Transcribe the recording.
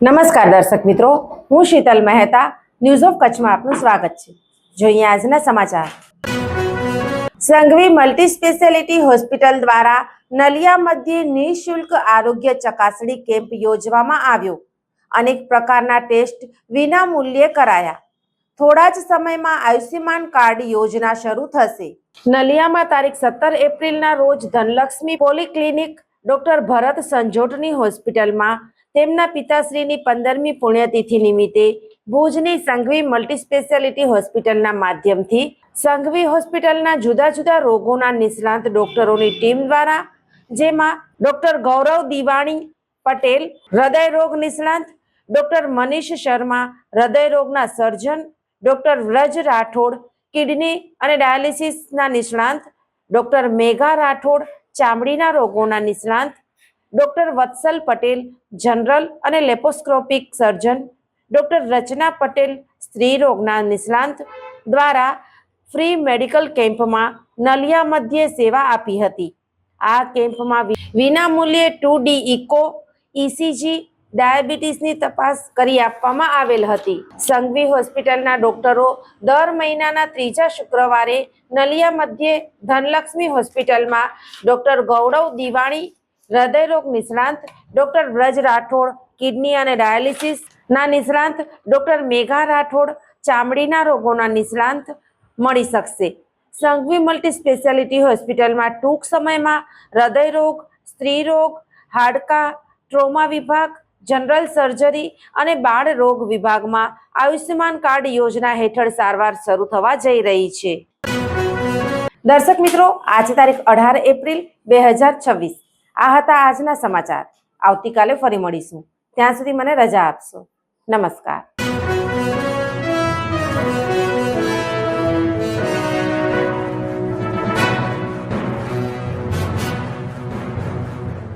નમસ્કાર દર્શક મિત્રો, હું શીતલ મહેતા ન્યૂઝ ઓફ કચ્છમાં આપનું સ્વાગત છે। જોઈએ આજના સમાચાર। સંઘવી મલ્ટી સ્પેશિયાલિટી હોસ્પિટલ દ્વારા નલિયા મધ્યે નિઃશુલ્ક આરોગ્ય ચકાસણી કેમ્પ યોજવામાં આવ્યો। અનેક પ્રકારના ટેસ્ટ વિના મૂલ્યે કરાયા। થોડા જ સમયમાં આયુષ્યમાન કાર્ડ યોજના શરૂ થશે। નલિયામાં તારીખ 17 એપ્રિલના રોજ ધનલક્ષ્મી પોલીક્લિનિક ડોક્ટર ભરત સંજોટની હોસ્પિટલમાં તેમના પિતાશ્રીની 15મી પુણ્યતિથિ નિમિત્તે ભુજની સંઘવી મલ્ટી સ્પેશિયાલિટી હોસ્પિટલના માધ્યમથી સંઘવી હોસ્પિટલના જુદા જુદા રોગોના નિષ્ણાત ડોક્ટરોની ટીમ દ્વારા, જેમાં ડોક્ટર ગૌરવ દિવાણી પટેલ હૃદય રોગ નિષ્ણાત, ડોક્ટર મનીષ શર્મા હૃદય રોગના સર્જન, ડોક્ટર વ્રજ રાઠોડ કિડની અને ડાયાલિસિસના નિષ્ણાત, ડોક્ટર મેઘા રાઠોડ ચામડીના રોગોના નિષ્ણાત, ડોક્ટર વત્સલ પટેલ જનરલ અને લેપોસ્કોપિક સર્જન, ડોક્ટર રચના પટેલ સ્ત્રી રોગના નિષ્ણાત દ્વારા ફ્રી મેડિકલ કેમ્પમાં નલિયા મધ્યે સેવા આપી હતી। આ કેમ્પમાં વિના મૂલ્યે 2D ઇકો, ECG, ડાયાબિટીસની તપાસ કરી આપવામાં આવેલ હતી। સંઘવી હોસ્પિટલના ડોક્ટરો દર મહિનાના ત્રીજા શુક્રવારે નલિયા મધ્યે ધનલક્ષ્મી હોસ્પિટલમાં ડોક્ટર ગૌરવ દિવાણી હૃદય રોગ નિષ્ણાંત, ડોક્ટર વ્રજ રાઠોડ કિડની અને ડાયાલિસિસના નિષ્ણાંત, ડોક્ટર મેઘા રાઠોડ ચામડીના રોગોના નિષ્ણાંત મળી શકશે। સંઘવી મલ્ટી સ્પેશિયાલિટી હોસ્પિટલમાં ટૂંક સમયમાં હૃદય રોગ, સ્ત્રી રોગ, હાડકાં, ટ્રોમા વિભાગ, જનરલ સર્જરી અને બાળ રોગ વિભાગમાં આયુષ્યમાન કાર્ડ યોજના હેઠળ સારવાર શરૂ થવા જઈ રહી છે। દર્શક મિત્રો, આજે તારીખ 18 એપ્રિલ 2026 આ હતા આજના સમાચાર। આવતીકાલે ફરી મળીશું, ત્યાં સુધી મને રજા આપશો। નમસ્કાર।